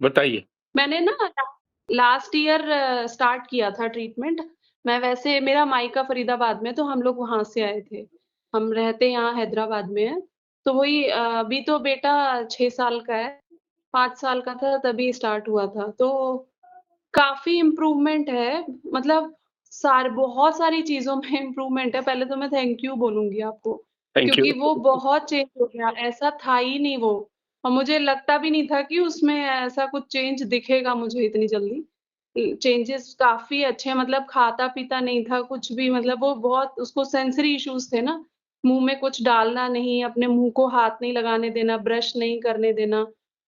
बताइए। मैंने ना लास्ट ईयर स्टार्ट किया था ट्रीटमेंट। मैं वैसे मेरा मायका फरीदाबाद में, तो हम लोग वहाँ से आए थे। हम रहते यहाँ हैदराबाद में हैं। तो वही अभी तो बेटा 6 साल का है, 5 साल का था तभी स्टार्ट हुआ था। तो काफ़ी इम्प्रूवमेंट है, मतलब बहुत सारी चीज़ों में इम्प्रूवमेंट है। पहले तो मैं थैंक यू बोलूँगी आपको, थैंक यू। क्योंकि वो बहुत चेंज हो गया, ऐसा था ही नहीं वो। और मुझे लगता भी नहीं था कि उसमें ऐसा कुछ चेंज दिखेगा मुझे इतनी जल्दी। चेंजेस काफ़ी अच्छे हैं, मतलब खाता-पीता नहीं था कुछ भी, मतलब वो बहुत उसको सेंसरी इश्यूज़ थे ना, मुँह में कुछ डालना नहीं, अपने मुँह को हाथ नहीं लगाने देना, ब्रश नहीं करने देना।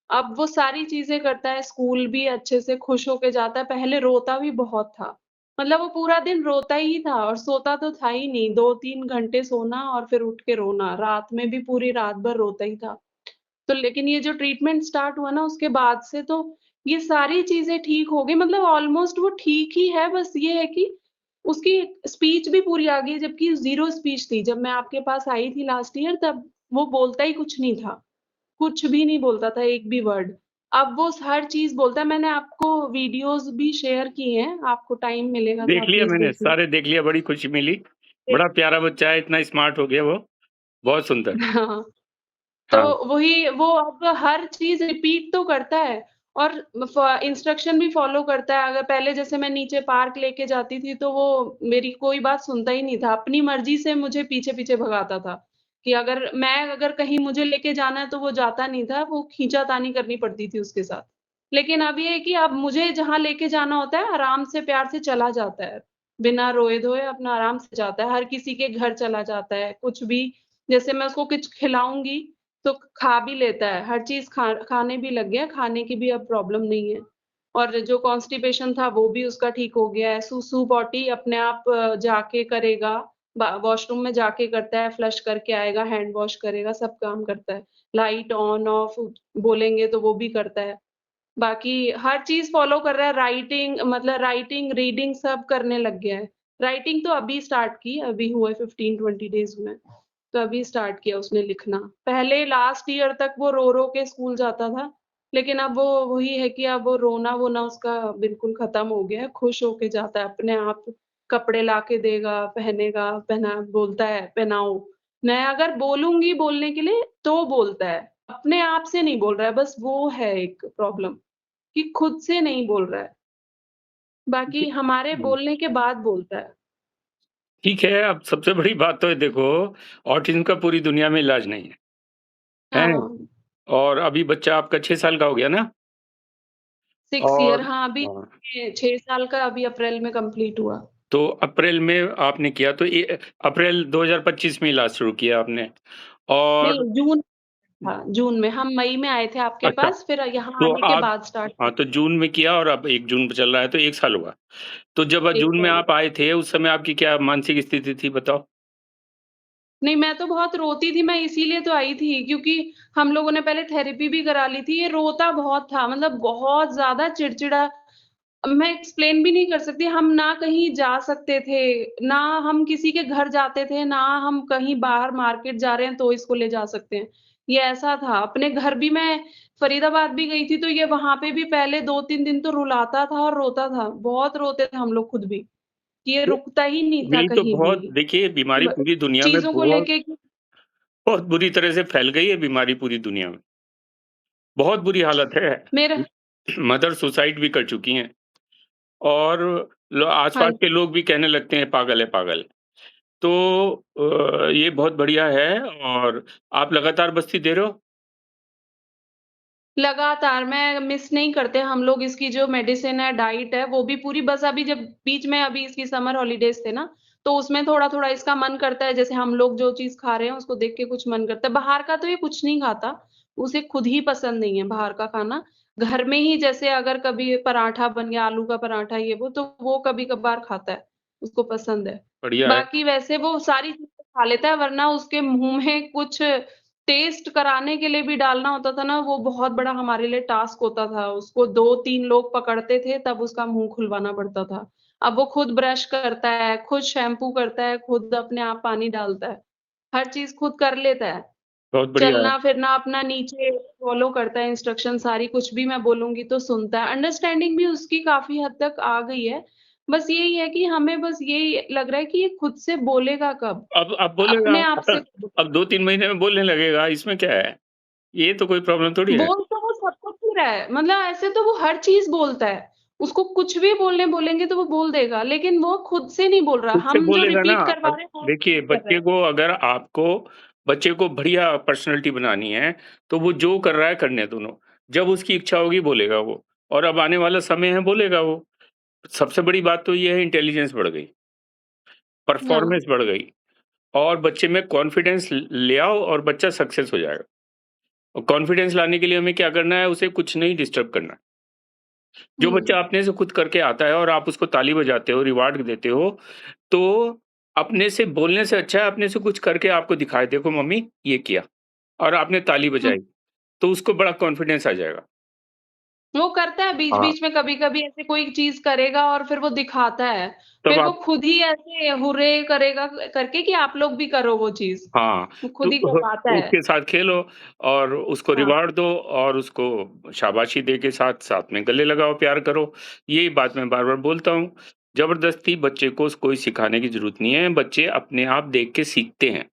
अब वो सारी चीज़ें करता है, स्कूल भी अच्छे से खुश होके जाता है, पहले रोता भी बहुत था। मतलब वो पूरा दिन रोता ही था और सोता तो था ही नहीं, 2-3 घंटे सोना और फिर उठ के रोना, रात में भी पूरी रात भर रोता ही था। तो लेकिन ये जो ट्रीटमेंट स्टार्ट हुआ ना उसके बाद से तो ये सारी चीज़ें ठीक हो गई, मतलब ऑलमोस्ट वो ठीक ही है, बस ये है कि उसकी स्पीच भी पूरी आ गई, जबकि ज़ीरो स्पीच थी। जब मैं आपके पास आई थी लास्ट ईयर तब वो बोलता ही कुछ नहीं था। कुछ भी नहीं बोलता था, एक भी वर्ड। अब वो हर चीज़ बोलता है, मैंने आपको वीडियोज़ भी शेयर किए हैं, आपको टाइम मिलेगा तो देख आप लिया प्लीज़ मैंने, देखना। सारे देख लिया, बड़ी खुशी मिली। बड़ा प्यारा बच्चा है, इतना स्मार्ट हो गया वो, बहुत सुंदर। हाँ, तो हाँ, वही वो अब हर चीज़ रिपीट तो करता है और इंस्ट्रक्शन भी फ़ॉलो करता है। अगर पहले जैसे मैं नीचे पार्क लेके जाती थी, तो वो मेरी कोई बात सुनता ही नहीं था। अपनी मर्ज़ी से मुझे पीछे-पीछे भगाता था, कि अगर कहीं मुझे लेके जाना है, तो वो जाता नहीं था, वो खींचातानी करनी पड़ती थी उसके साथ। लेकिन अब ये है कि अब मुझे जहाँ लेके जाना होता है, आराम से प्यार से चला जाता है। बिना रोए-धोए अपना आराम से जाता है, हर किसी के घर चला जाता है, कुछ भी जैसे मैं उसको कुछ खिलाऊँगी तो खा भी लेता है, हर चीज़ खाने भी लग गया है, खाने की भी अब प्रॉब्लम नहीं है। और जो कॉन्स्टिपेशन था वो भी उसका ठीक हो गया है, सूसू पॉटी अपने आप जाके करेगा, वॉशरूम में जाके करता है, फ्लश करके आएगा, हैंड वॉश करेगा, सब काम करता है। लाइट ऑन ऑफ बोलेंगे तो वो भी करता है। बाकी हर चीज़ फ़ॉलो कर रहा है, राइटिंग, रीडिंग सब करने लग गया है। राइटिंग तो अभी स्टार्ट की, अभी हुए 15-20 डेज़ हुए हैं। तो अभी स्टार्ट किया उसने लिखना। पहले लास्ट ईयर तक वो रो-रो के स्कूल जाता था, लेकिन अब वो वही है कि अब वो रोना-वोना उसका बिल्कुल खत्म हो गया है, खुश होके जाता है अपने आप, कपड़े लाके देगा, पहनेगा, बोलता है पहनाओ। मैं अगर बोलूँगी बोलने के लिए तो बोलता है, अपने आप से नहीं बोल रहा है, बस वो है एक प्रॉब्लम कि खुद से नहीं बोल रहा है, बाकी हमारे बोलने के बाद बोलता है। ठीक है, अब सबसे बड़ी बात तो ये देखो, ऑटिज़्म का पूरी दुनिया में इलाज नहीं है, हैं? हाँ, और अभी बच्चा आपका 6 साल का हो गया ना? 6 ईयर और हाँ, अभी हाँ, 6 साल का अभी अप्रैल में कंप्लीट हुआ। तो अप्रैल में आपने किया, तो ये अप्रैल 2025 में इलाज शुरू किया आपने। नहीं, और जून था, जून में। हम मई में आए थे आपके अच्छा, पास, फिर यहाँ तो आने के आप बाद स्टार्ट हाँ, किया। तो जून में किया और अब 1 जून चल रहा है, तो 1 साल हुआ। तो जब 1 जून में साल। आप आए थे, उस समय आपकी क्या मानसिक स्थिति थी, बताओ? नहीं, मैं तो बहुत रोती थी, मैं इसीलिए तो आई थी क्योंकि हम लोगों ने पहले थेरेपी भी करा ली थी। ये रोता बहुत था, मतलब बहुत ज़्यादा चिड़चिड़ा। मैं एक्सप्लेन भी नहीं कर सकती, हम ना कहीं जा सकते थे, ना हम किसी के घर जाते थे, ना हम कहीं बाहर मार्केट जा रहे हैं तो इसको ले जा सकते हैं। ये ऐसा था, अपने घर भी मैं फरीदाबाद भी गई थी तो ये वहाँ पे भी पहले 2-3 दिन तो रुलाता था और रोता था। बहुत रोते थे हम लोग खुद भी, कि ये तो रुकता ही नहीं था यही तो कहीं भी। बहुत देखिए, बीमारी ब पूरी दुनिया में चीज़ों को बहुत लेके बहुत बुरी तरह से फैल गई है बीमारी पूरी दुनिया में। बहुत बुरी हालत है। मेरा मदर सुसाइड भी कर चुकी हैं और हाँ आस-पास के लोग भी कहने लगते हैं पागल है, पागल है। तो ये बहुत बढ़िया है और आप लगातार बस्ती दे रहे हो? लगातार मैं मिस नहीं करते हम लोग इसकी जो मेडिसिन है, डाइट है, वो भी पूरी बस अभी जब बीच में अभी इसकी समर हॉलिडेज़ थे ना, तो उसमें थोड़ा-थोड़ा इसका मन करता है जैसे हम लोग जो चीज़ खा रहे हैं उसको देख के कुछ मन करता है। बाहर का तो ये कुछ नहीं खाता, उसे खुद ही पसंद नहीं है बाहर का खाना। घर में ही जैसे अगर कभी पराठा बन गया, आलू का पराठा ये वो, तो वो कभी-कभार खाता है, उसको पसंद है। बढ़िया है। बाकी वैसे वो सारी चीज़ें खा लेता है वरना उसके मुँह में कुछ टेस्ट कराने के लिए भी डालना होता था ना, वो बहुत बड़ा हमारे लिए टास्क होता था। उसको 2-3 लोग पकड़ते थे, तब उसका मुँह खुलवाना पड़ता था। अब वो खुद ब्रश करता है, खुद शैम्पू करता है, खुद अपने आप पानी डालता है। हर चीज़ खुद कर लेता है। बहुत बढ़िया है। चलना-फिरना अपना नीचे फ़ॉलो करता है इंस्ट्रक्शन सारी, कुछ भी मैं बोलूँगी तो सुनता है। अंडरस्टैंडिंग भी उसकी काफ़ी हद तक आ गई है। बस यही है कि हमें बस यही लग रहा है कि ये खुद से बोलेगा कब? अब बोलेगा। अपने आप से कब अब 2-3 महीने में बोलने लगेगा, इसमें क्या है? ये तो कोई प्रॉब्लम थोड़ी है। बोल तो वो सब कुछ ही रहा है, मतलब ऐसे तो वो हर चीज़ बोलता है। उसको कुछ भी बोलने बोलेंगे तो वो बोल देगा, लेकिन वो खुद से नहीं बोल रहा। खुद से हम जो बोलेगा ना। रिपीट करवा अब रहे हैं वो देखिए, नहीं कर रहा है। बच्चे को बढ़िया पर्सनैलिटी बनानी है, तो वो जो कर रहा है करने दो। जब उसकी इच्छा होगी बोलेगा वो, और अब आने वाला समय है बोलेगा वो। सबसे बड़ी बात तो ये है, इंटेलिजेंस बढ़ गई, हाँ। परफॉर्मेंस बढ़ गई, और बच्चे में कॉन्फिडेंस ले आओ और बच्चा सक्सेस हो जाएगा। और कॉन्फिडेंस लाने के लिए हमें क्या करना है, उसे कुछ नहीं डिस्टर्ब करना। जो हुँ, बच्चा अपने से खुद करके आता है और आप उसको ताली बजाते हो, रिवार्ड देते हो, तो अपने से बोलने से अच्छा है अपने से कुछ करके आपको दिखाए, देखो मम्मी ये किया, और आपने ताली हुँ। बजाई, तो उसको बड़ा कॉन्फिडेंस आ जाएगा। वो करता है हाँ। बीच-बीच में कभी-कभी ऐसे कोई चीज़ करेगा और फिर वो दिखाता है। तब फिर वो आप खुद ही ऐसे हुर्रे करेगा करके कि आप लोग भी करो वो चीज़। हाँ, वो तो खुद ही करवाता है। उसके साथ खेलो और उसको हाँ। रिवार्ड दो और उसको शाबाशी दे के साथ साथ में गले लगाओ, प्यार करो। यही बात मैं बार-बार बोलता हूँ। ज़बरदस्ती बच्चे को कोई सिखाने की ज़रूरत नहीं है, बच्चे अपने आप देख के सीखते हैं।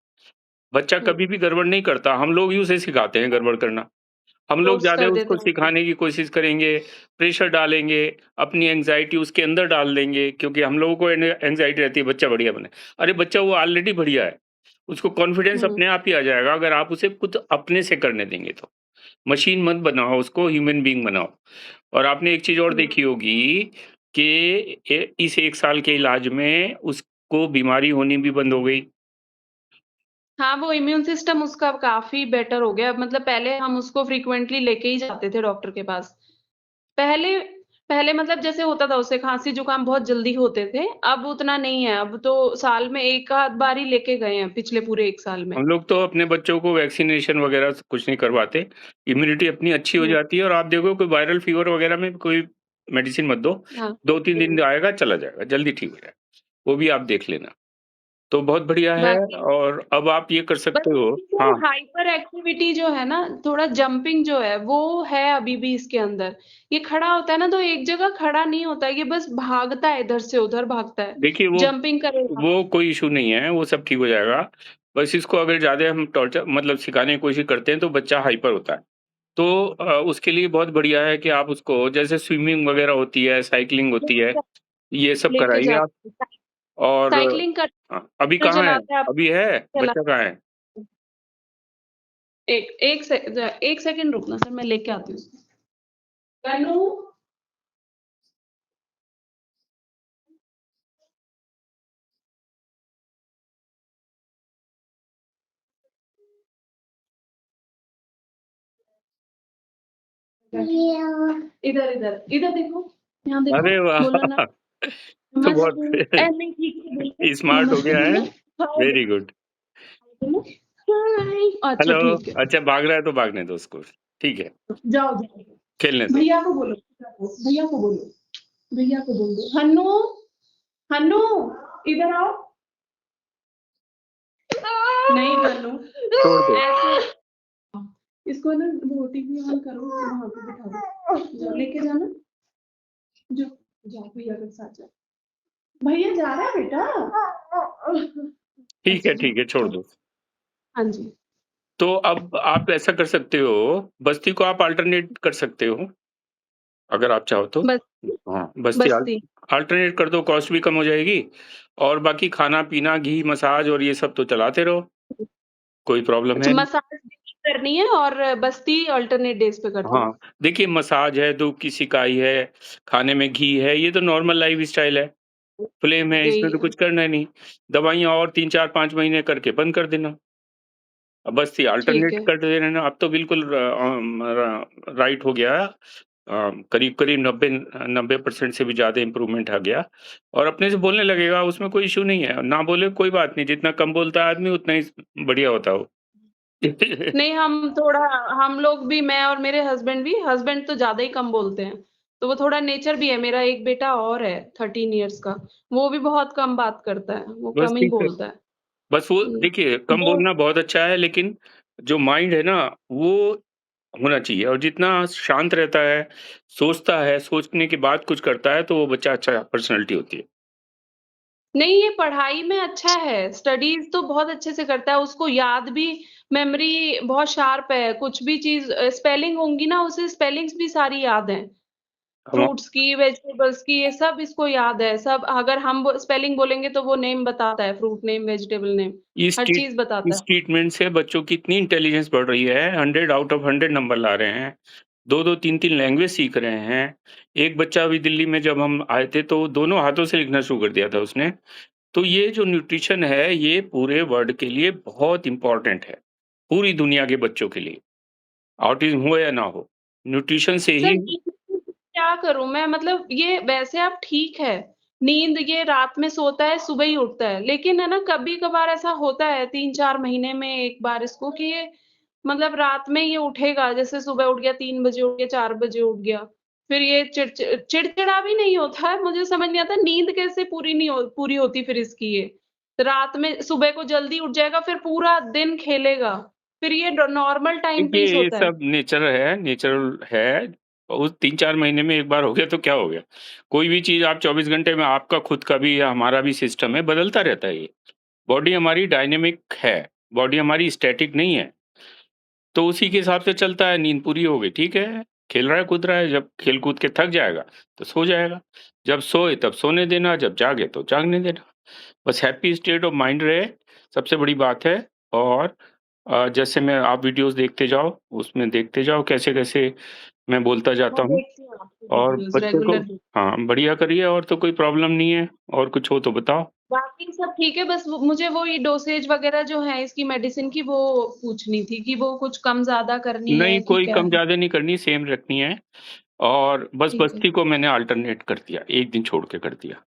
बच्चा हुँ। कभी भी गड़बड़ नहीं करता, हम लोग ही उसे सिखाते हैं गड़बड़ करना। हम लोग फ़ोर्स ज़्यादा कर देते उसको हैं उनको। सिखाने की कोशिश करेंगे, प्रेशर डालेंगे, अपनी एंग्ज़ायटी उसके अंदर डाल देंगे, क्योंकि हम लोगों को एंग्ज़ायटी रहती है बच्चा बढ़िया बने। अरे बच्चा वो ऑलरेडी बढ़िया है, उसको कॉन्फिडेंस हुँ, अपने आप ही आ जाएगा अगर आप उसे खुद अपने से करने देंगे तो। मशीन मत बनाओ उसको, ह्यूमन बीइंग बनाओ। और आपने एक चीज़ और हुँ। देखी होगी कि इस 1 साल के इलाज में उसको बीमारी होनी भी बंद हो गई। हाँ, वो इम्यून सिस्टम उसका काफ़ी बेटर हो गया। मतलब पहले हम उसको फ्रीक्वेंटली लेके ही जाते थे डॉक्टर के पास। पहले पहले मतलब जैसे होता था उसे खाँसी-जुकाम बहुत जल्दी होते थे, अब उतना नहीं है। अब तो साल में 1 आध बार ही लेके गए हैं पिछले पूरे 1 साल में। हम लोग तो अपने बच्चों को वैक्सीनेशन वगैरह कुछ नहीं करवाते। इम्यूनिटी अपनी अच्छी हो हुँ, जाती है और आप देखो कोई वायरल फीवर वगैरह में कोई मेडिसिन मत दो, हाँ। 2-3 दिन हुँ। आएगा चला जाएगा, जल्दी ठीक हो जाएगा। वो भी आप देख लेना। तो बहुत बढ़िया है बाकी और अब आप ये कर बस सकते हो। इसकी जो हाँ, हाइपर एक्टिविटी जो है ना, थोड़ा जंपिंग जो है, वो है अभी भी इसके अंदर। ये खड़ा होता है ना, तो एक जगह खड़ा नहीं होता है, ये बस भागता है, इधर से उधर भागता है। देखिए जंपिंग करेगा। वो कोई इश्यू नहीं है, वो सब ठीक हो जाएगा। बस इसको अगर ज़्यादा हम टॉर्चर मतलब सिखाने की कोशिश करते हैं तो बच्चा हाइपर होता है। तो उसके लिए बहुत बढ़िया है कि आप उसको जैसे स्विमिंग वगैरह होती है, साइक्लिंग होती लेके है, जा ये सब लेके कराइए आप। जाते हैं। और साइक्लिंग अभी ट्रैक्टर कहाँ है? चलाता है, अभी है? चला बच्चा कहाँ है? एक एक से 1 सेकंड रुकना सर, मैं लेके आती हूँ उसको। तनु इधर, इधर, इधर देखो, यहाँ देखो, अरे वाह! बोलो ना तो बहुत नमस्ते। नहीं ठीक से बोलो, स्मार्ट हो नमस्ते गया है। बोलो, हाय वेरी गुड। बोलो, हाय। अच्छा हेलो। ठीक है, अच्छा भाग रहा है तो भागने दो उसको। ठीक है, जाओ, जाओ। खेलने दो। भैया को बोलो, भैया को बोलो, भैया को बोल दो। हन्नू, हन्नू, इधर आओ। नहीं हन्नू, छोड़ दो। ऐसे इसको ना वो टीवी ऑन करो, वहाँ पे बिठा दो। जाओ लेके जाना, जाओ, जाओ भैया के साथ जाओ। भैया जा रहा है बेटा? अच्छा ठीक है, छोड़ जाओ। दो। हाँ जी, तो अब आप ऐसा कर सकते हो, बस्ती को आप अल्टरनेट कर सकते हो, अगर आप चाहो तो। बस हाँ, बस्ती बस्ती। अल्टरनेट कर दो, कॉस्ट भी कम हो जाएगी और बाकी खाना-पीना, घी, मसाज और ये सब तो चलाते रहो, कोई प्रॉब्लम अच्छा है नहीं। मसाज भी करनी है और बस्ती अल्टरनेट डेज़ पे करनी है। हाँ, देखिए मसाज है, धूप की सिकाई है, खाने में घी है, ये तो नॉर्मल लाइफ़स्टाइल है। फ्लेम है, इसमें यही तो कुछ करना ही नहीं। दवाइयाँ और 3, 4, 5 महीने करके बंद कर देना। बस ये ठीक अल्टरनेट है। करते रहना। अब तो बिल्कुल राइट हो गया। करीब-करीब 90% से भी ज़्यादा इम्प्रूवमेंट आ गया और अपने से बोलने लगेगा, उसमें कोई इश्यू नहीं है। ना बोले कोई बात नहीं, जितना कम बोलता है आदमी उतना ही बढ़िया होता है वो। नहीं हम थोड़ा हम लोग भी मैं और मेरे हस्बैंड तो ज़्यादा ही कम बोलते हैं। तो वो थोड़ा नेचर भी है, मेरा एक बेटा और है 13 इयर्स का, वो भी बहुत कम बात करता है, वो बस कम ही ठीक है। बोलता है। बस वो हुँ, देखिए कम वो बोलना बहुत अच्छा है लेकिन जो माइंड है ना, वो होना चाहिए और जितना शांत रहता है, सोचता है, सोचने के बाद कुछ करता है, तो वो बच्चा अच्छा पर्सनैलिटी होती है। नहीं, ये पढ़ाई में अच्छा है, स्टडीज़ तो बहुत अच्छे से करता है, उसको याद भी मेमोरी बहुत शार्प है, कुछ भी चीज़ स्पेलिंग होंगी ना, उसे स्पेलिंग्स भी सारी याद हैं। हम फ्रूट्स की, वेजिटेबल्स की, ये सब इसको याद है, सब अगर हम वो स्पेलिंग बोलेंगे तो वो नेम बताता है, फ्रूट नेम, वेजिटेबल नेम, इस हर ट्रीट चीज़ बताता इस है। ट्रीटमेंट से बच्चों की इतनी इंटेलिजेंस बढ़ रही है, 100 आउट ऑफ 100 नंबर ला रहे हैं। 2-2 3-3 लैंग्वेज सीख रहे हैं। एक बच्चा अभी दिल्ली में जब हम आए थे, तो दोनों हाथों से लिखना शुरू कर दिया था उसने। तो ये जो न्यूट्रिशन है, ये पूरे वर्ल्ड के लिए बहुत इम्पोर्टेंट है, पूरी दुनिया के बच्चों के लिए, ऑटिज़्म हो या ना हो। न्यूट्रिशन से सर ही नींद क्या करूँ मैं मतलब ये वैसे अब ठीक है, नींद ये रात में सोता है, सुबह ही उठता है, लेकिन है ना कभी-कभार ऐसा होता है 3-4 महीने में 1 बार इसको कि ये मतलब रात में ये उठेगा, जैसे सुबह उठ गया 3 बजे उठ गया, 4 बजे उठ गया। फिर ये चिड़चिड़ा भी नहीं होता है, मुझे समझ नहीं आता नींद कैसे पूरी होती फिर इसकी ये। रात में सुबह को जल्दी उठ जाएगा, फिर पूरा दिन खेलेगा, फिर ये नॉर्मल टाइम पे देखिए, ही ये सोता है। सब नेचुरल है। उस 3-4 महीने में 1 बार हो गया तो क्या हो गया? कोई भी चीज़ आप 24 घंटे में आपका खुद का भी या हमारा भी सिस्टम है, बदलता रहता है ये। बॉडी हमारी डायनामिक है, बॉडी हमारी स्टैटिक नहीं है। तो उसी के हिसाब से चलता है, नींद पूरी हो गई, ठीक है। खेल रहा है, कूद रहा है, जब खेल-कूद के थक जाएगा, तो सो जाएगा। जब सोए तब सोने देना, जब जागे तो जागने देना। बस हैप्पी स्टेट ऑफ माइंड रहे, सबसे बड़ी बात है। और जैसे मैं आप वीडियोज़ देखते जाओ, उसमें देखते जाओ कैसे-कैसे मैं बोलता मैं जाता हूँ देखती हूँ आपकी और वीडियोज़ बच्चे को रेगुलर हाँ, बढ़िया करिए और तो कोई प्रॉब्लम नहीं है और कुछ हो तो बताओ? बाकी सब ठीक है, बस वो मुझे वही डोसेज वग़ैरह जो है इसकी मेडिसिन की वो पूछनी थी कि वो कुछ कम-ज़्यादा करनी नहीं, है कि कोई क्या है? कम-ज़्यादा नहीं करनी, सेम रखनी है और बस ठीक है, बस्ती को मैंने अल्टरनेट कर दिया, 1 दिन छोड़ के कर दिया,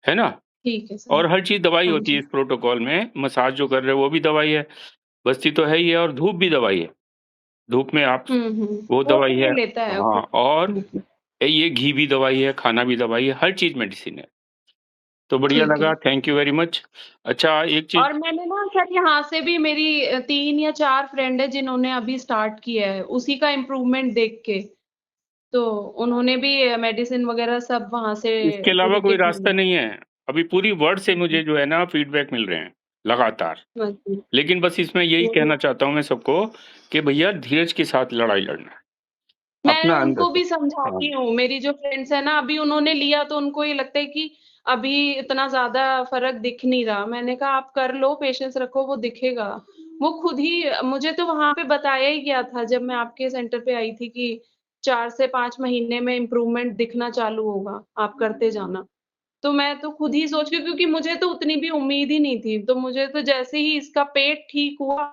है ना? ठीक है सर। और हर चीज़ दवाई हाँ होती है जी। इस प्रोटोकॉल में, मसाज जो कर रहे हो वो भी दवाई है, बस्ती तो है ही है और धूप भी दवाई है। धूप में आप हुँ, हुँ। वो वो दवाई तो है वो लेता है हाँ, और धूप में। ये घी भी दवाई है, खाना भी दवाई है, हर चीज़ मेडिसिन है। तो बढ़िया ठीक है। लगा, थैंक यू वेरी मच। अच्छा एक चीज़ और मैंने ना सर यहाँ से भी मेरी 3 या 4 फ्रेंड है जिन्होंने अभी स्टार्ट किया है, उसी का इम्प्रूवमेंट देख के। तो उन्होंने भी मेडिसिन वग़ैरह सब वहाँ से इसके अलावा कोई इरिटेक रास्ता लिया। नहीं है। अभी पूरी वर्ल्ड से हाँ मुझे जी, जो है ना फीडबैक मिल रहे हैं, लगातार। हाँ जी। लेकिन बस इसमें यही वो कहना चाहता हूँ मैं सबको कि भैया धीरज के साथ लड़ाई लड़ना है, मैं अपना अंदर उनको से। भी हाँ, समझाती हूँ, मेरी जो फ्रेंड्स हैं ना अभी उन्होंने लिया तो उनको ये लगता है कि अभी इतना ज़्यादा फ़र्क दिख नहीं रहा। मैंने कहा आप कर लो, पेशेंस रखो वो दिखेगा। वो खुद ही मुझे तो वहाँ पे बताया ही गया था जब मैं आपके सेंटर पे आई थी कि 4 से 5 महीने में इम्प्रूवमेंट दिखना चालू होगा, आप करते जाना। तो मैं तो खुद ही सोच के क्योंकि मुझे तो उतनी भी उम्मीद ही नहीं थी। तो मुझे तो जैसे ही इसका पेट ठीक हुआ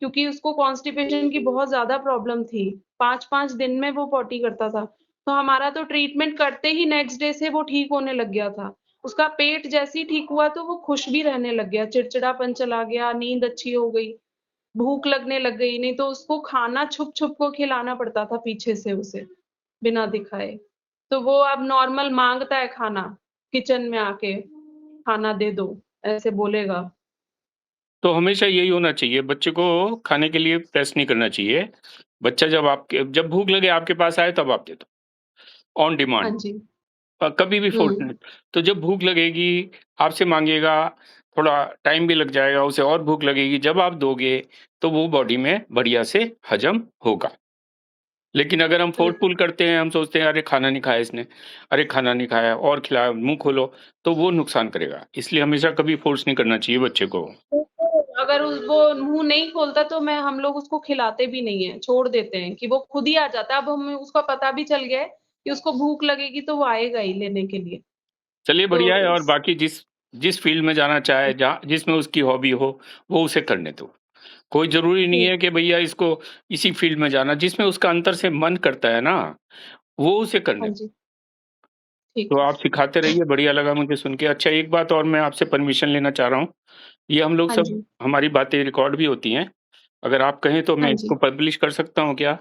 क्योंकि उसको कॉन्स्टिपेशन की बहुत ज़्यादा प्रॉब्लम थी। 5-5 दिन में वो पॉटी करता था। तो हमारा तो ट्रीटमेंट करते ही नेक्स्ट डे से वो ठीक होने लग गया था। उसका पेट जैसे ही ठीक हुआ तो वो खुश भी रहने लग गया, चिड़चिड़ापन चला गया, नींद अच्छी हो गई, भूख लगने लग गई, नहीं तो उसको खाना छुप-छुप को खिलाना पड़ता था पीछे से उसे, बिना दिखाए। तो वो अब नॉर्मल माँगता है खाना, किचन में आके, खाना दे दो, ऐसे बोलेगा। तो हमेशा यही होना चाहिए, बच्चे को खाने के लिए प्रेस नहीं करना चाहिए। बच्चा जब भूख लगे आपके पास आए तब आप दे दो, ऑन हाँ डिमांड। जी। कभी भी फोर्स नहीं। हुँ। तो जब भूख लगेगी, आपसे माँगेगा, थोड़ा टाइम भी लग जाएगा, उसे और भूख लगेगी, जब आप दोगे, तो वो बॉडी में बढ़िया से हज़म होगा। लेकिन अगर हम हुँ। फ़ोर्सफुल करते हैं, हम सोचते हैं अरे खाना नहीं खाया इसने, अरे खाना नहीं खाया और खिलाया, मुँह खोलो, तो वो नुकसान करेगा। इसलिए हमेशा कभी फ़ोर्स नहीं करना चाहिए बच्चे को। तो अगर वो मुँह नहीं खोलता तो हम लोग उसको खिलाते भी नहीं हैं, छोड़ देते हैं कि वो खुद ही आ जाता है। अब हमें उसको पता भी चल गया है कि उसको भूख लगेगी तो वो आएगा ही लेने के लिए। चलिए तो बढ़िया है और स बाकी जिस जिस फ़ील्ड में जाना चाहे, जहाँ जिसमें उसकी हॉबी हो, वो उसे करने दो। कोई ज़रूरी नहीं ठीक है कि भैया इसको इसी फ़ील्ड में जाना, जिसमें उसका अंदर से मन करता है ना, वो उसे करने हाँ दो। जी, ठीक तो है। आप सिखाते रहिए, बढ़िया लगा मुझे सुन के। अच्छा एक बात और मैं आपसे परमिशन लेना चाह रहा हूँ, ये हम लोग हाँ सब जी। हमारी बातें रिकॉर्ड भी होती हैं। अगर आप कहें तो हाँ मैं इसको जी। पब्लिश कर सकता हूँ क्या?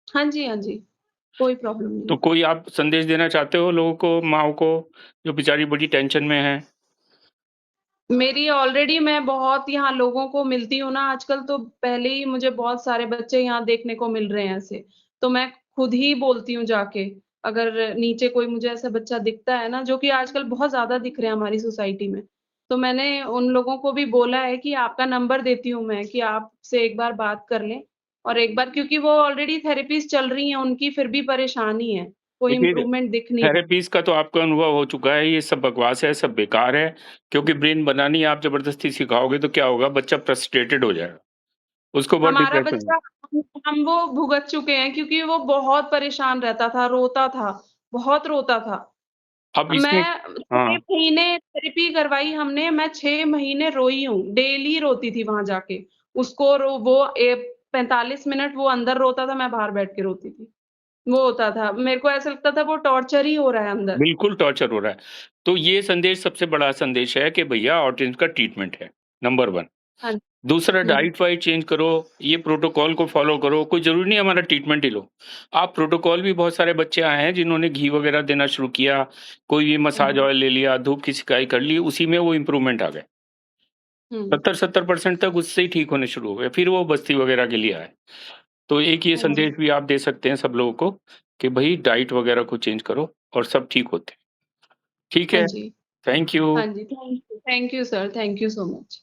हाँ जी, हाँ जी। कोई प्रॉब्लम नहीं तो है। कोई आप संदेश देना चाहते हो लोगों को, माँओं को, जो बेचारी बड़ी टेंशन में हैं? मेरी ऑलरेडी मैं बहुत यहाँ लोगों को मिलती हूँ ना आजकल, तो पहले ही मुझे बहुत सारे बच्चे यहाँ देखने को मिल रहे हैं ऐसे। तो मैं खुद ही बोलती हूँ जाके, अगर नीचे कोई मुझे ऐसा बच्चा दिखता है ना, जो कि आजकल बहुत ज़्यादा दिख रहे हैं हमारी सोसाइटी में, तो मैंने उन लोगों को भी बोला है कि आपका नंबर देती हूँ मैं कि आपसे एक बार बात कर लें। और एक बार क्योंकि वो ऑलरेडी थेरेपीज़ चल रही हैं, उनकी फिर भी परेशानी है, कोई देखिए, इम्प्रूवमेंट दिख नहीं रहा। थेरेपीज़ का तो आपका अनुभव हो चुका है, ये सब बकवास है, सब बेकार है, क्योंकि ब्रेन बनानी आप ज़बरदस्ती सिखाओगे तो क्या होगा, बच्चा फ्रस्ट्रेटेड हो जाएगा, उसको बहुत हमारा डिप्रेशन बच्चा हम वो भुगत चुके हैं क्योंकि वो बहुत परेशान रहता था, रोता था, बहुत रोता था। अब इसमें मैं 6 हाँ, महीने थेरेपी करवाई हमने, मैं 6 महीने रोई हूँ, डेली रोती थी वहाँ जाके। उसको रो वो 45 मिनट वो अंदर रोता था, मैं बाहर बैठ के रोती थी। वो होता था, मेरे को ऐसा लगता था वो टॉर्चर ही हो रहा है अंदर। बिल्कुल टॉर्चर हो रहा है। तो ये संदेश सबसे बड़ा संदेश है कि भैया ऑटिज़्म का ट्रीटमेंट है, नंबर 1। हाँ जी। दूसरा हुँ, डाइट-वाइट चेंज करो, ये प्रोटोकॉल को फ़ॉलो करो, कोई ज़रूरी नहीं है हमारा ट्रीटमेंट ही लो। आप प्रोटोकॉल भी बहुत सारे बच्चे आए हैं जिन्होंने घी वगैरह देना शुरू किया, कोई भी हुँ, मसाज हुँ, ऑयल ले लिया, धूप की सिकाई कर ली, उसी में वो इम्प्रूवमेंट आ गए। हुँ। 70-70% तक उससे ही ठीक होने शुरू हो गए, फिर वो बस्ती वगैरह के लिए आए। तो एक ये हाँ जी, संदेश भी आप दे सकते हैं सब लोगों को कि भई डाइट वगैरह को चेंज करो और सब ठीक होते हैं। ठीक हाँ है, जी, थैंक यू। हाँ जी। Thank you sir, thank you so much.